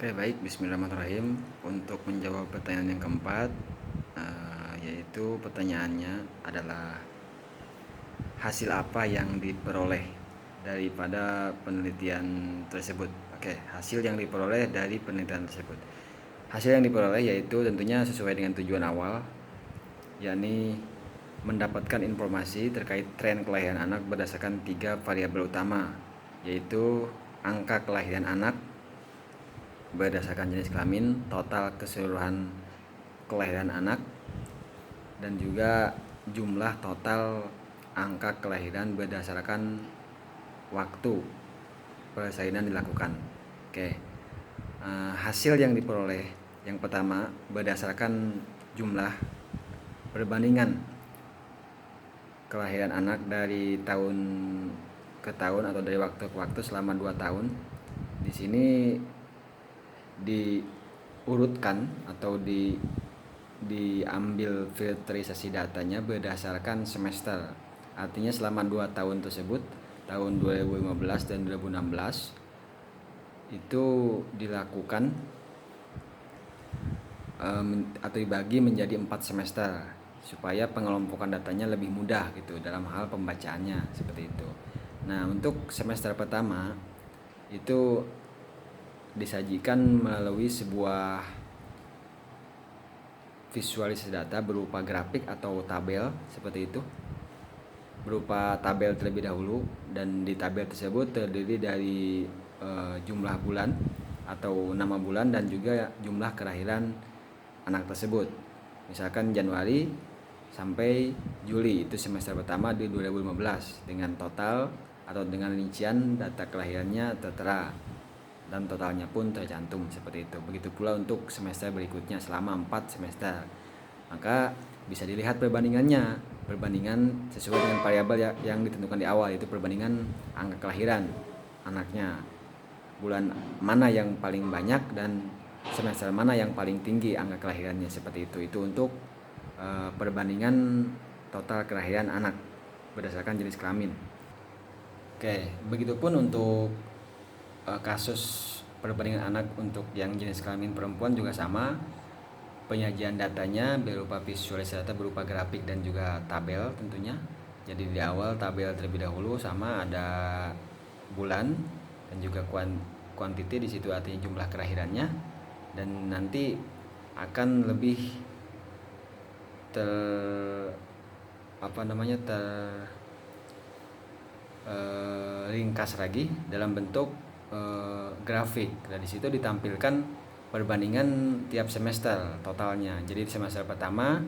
Oke, baik. Bismillahirrahmanirrahim. Untuk menjawab pertanyaan yang keempat, yaitu pertanyaannya adalah hasil apa yang diperoleh daripada penelitian tersebut. Oke, hasil yang diperoleh dari penelitian tersebut. Hasil yang diperoleh yaitu tentunya sesuai dengan tujuan awal, yakni mendapatkan informasi terkait tren kelahiran anak berdasarkan 3 variabel utama, yaitu angka kelahiran anak berdasarkan jenis kelamin, total keseluruhan kelahiran anak, dan juga jumlah total angka kelahiran berdasarkan waktu persalinan dilakukan. Oke, hasil yang diperoleh yang pertama berdasarkan jumlah perbandingan kelahiran anak dari tahun ke tahun atau dari waktu ke waktu selama 2 tahun. Di sini diurutkan atau diambil filterisasi datanya berdasarkan semester. Artinya selama 2 tahun tersebut, tahun 2015 dan 2016 itu dilakukan atau dibagi menjadi 4 semester supaya pengelompokan datanya lebih mudah gitu dalam hal pembacaannya, seperti itu. Nah, untuk semester pertama itu disajikan melalui sebuah visualisasi data berupa grafik atau tabel, seperti itu, berupa tabel terlebih dahulu, dan di tabel tersebut terdiri dari jumlah bulan atau nama bulan dan juga jumlah kelahiran anak tersebut. Misalkan Januari sampai Juli, itu semester pertama di 2015, dengan total atau dengan rincian data kelahirannya tertera dan totalnya pun tercantum, seperti itu. Begitu pula untuk semester berikutnya selama 4 semester. Maka bisa dilihat perbandingan sesuai dengan variabel yang ditentukan di awal, yaitu perbandingan angka kelahiran anaknya, bulan mana yang paling banyak dan semester mana yang paling tinggi angka kelahirannya, seperti itu. Itu untuk perbandingan total kelahiran anak berdasarkan jenis kelamin. Oke, begitupun untuk kasus perbandingan anak untuk yang jenis kelamin perempuan juga sama. Penyajian datanya berupa visualisasi data berupa grafik dan juga tabel tentunya. Jadi di awal tabel terlebih dahulu, sama ada bulan dan juga kuantiti di situ, artinya jumlah kelahirannya, dan nanti akan lebih ringkas lagi dalam bentuk grafik. Dan di situ ditampilkan perbandingan tiap semester totalnya. Jadi di semester pertama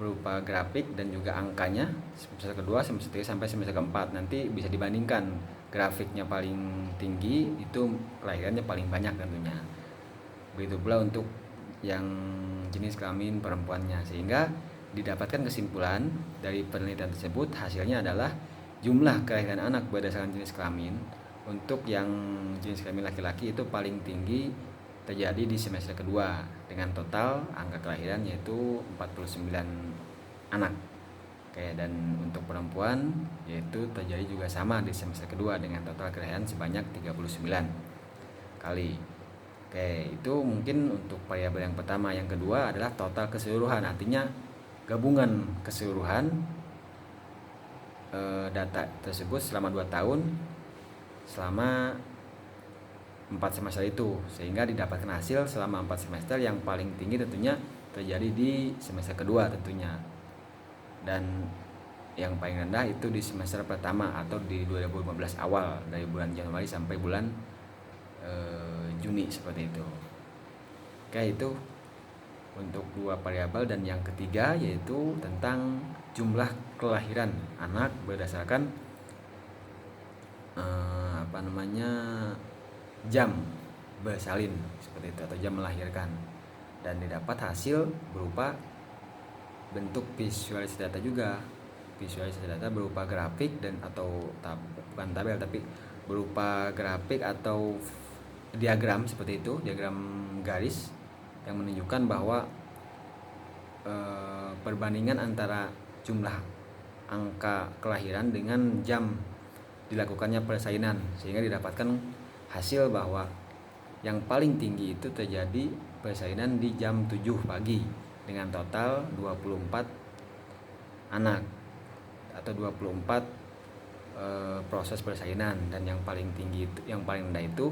berupa grafik dan juga angkanya, semester kedua, semester ketiga sampai semester keempat. Nanti bisa dibandingkan, grafiknya paling tinggi itu kelahirannya paling banyak tentunya. Begitu pula untuk yang jenis kelamin perempuannya, sehingga didapatkan kesimpulan dari penelitian tersebut. Hasilnya adalah jumlah kelahiran anak berdasarkan jenis kelamin untuk yang jenis kelamin laki-laki itu paling tinggi terjadi di semester kedua dengan total angka kelahiran yaitu 49 anak. Oke, dan untuk perempuan yaitu terjadi juga sama di semester kedua dengan total kelahiran sebanyak 39 kali. Oke, itu mungkin untuk variabel yang pertama. Yang kedua adalah total keseluruhan, artinya gabungan keseluruhan data tersebut selama 2 tahun, selama 4 semester itu, sehingga didapatkan hasil selama 4 semester yang paling tinggi tentunya terjadi di semester kedua tentunya, dan yang paling rendah itu di semester pertama atau di 2015 awal, dari bulan Januari sampai bulan Juni, seperti itu. Oke, itu untuk 2 variabel. Dan yang ketiga yaitu tentang jumlah kelahiran anak berdasarkan jam bersalin, seperti itu, atau jam melahirkan, dan didapat hasil berupa bentuk visualisasi data juga. Visualisasi data berupa grafik dan atau bukan tabel tapi berupa grafik atau diagram, seperti itu, diagram garis yang menunjukkan bahwa perbandingan antara jumlah angka kelahiran dengan jam dilakukannya persalinan, sehingga didapatkan hasil bahwa Yang paling tinggi itu terjadi persalinan di jam 7 pagi dengan total 24 anak atau 24 proses persalinan, dan yang paling tinggi itu, yang paling rendah itu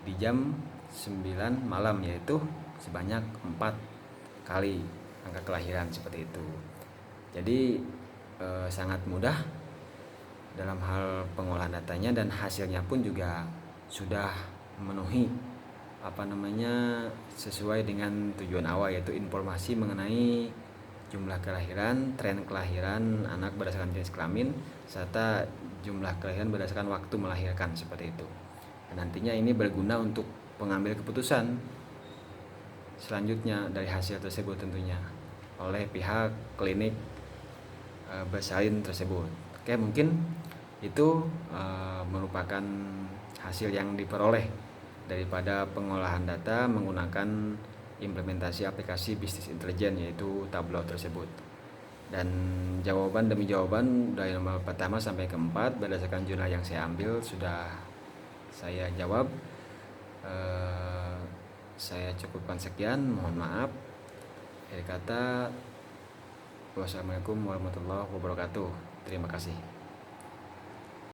di jam 9 malam, yaitu sebanyak 4 kali angka kelahiran seperti itu. Jadi sangat mudah dalam hal pengolahan datanya, dan hasilnya pun juga sudah memenuhi sesuai dengan tujuan awal, yaitu informasi mengenai jumlah kelahiran, tren kelahiran anak berdasarkan jenis kelamin, serta jumlah kelahiran berdasarkan waktu melahirkan seperti itu. Dan nantinya ini berguna untuk pengambil keputusan selanjutnya dari hasil tersebut tentunya oleh pihak klinik bersalin tersebut. Oke, mungkin itu merupakan hasil yang diperoleh daripada pengolahan data menggunakan implementasi aplikasi bisnis intelijen, yaitu Tableau tersebut. Dan jawaban demi jawaban dari nomor pertama sampai keempat berdasarkan jurnal yang saya ambil sudah saya jawab. Saya cukupkan sekian, mohon maaf. Akhir kata, wassalamualaikum warahmatullahi wabarakatuh. Terima kasih.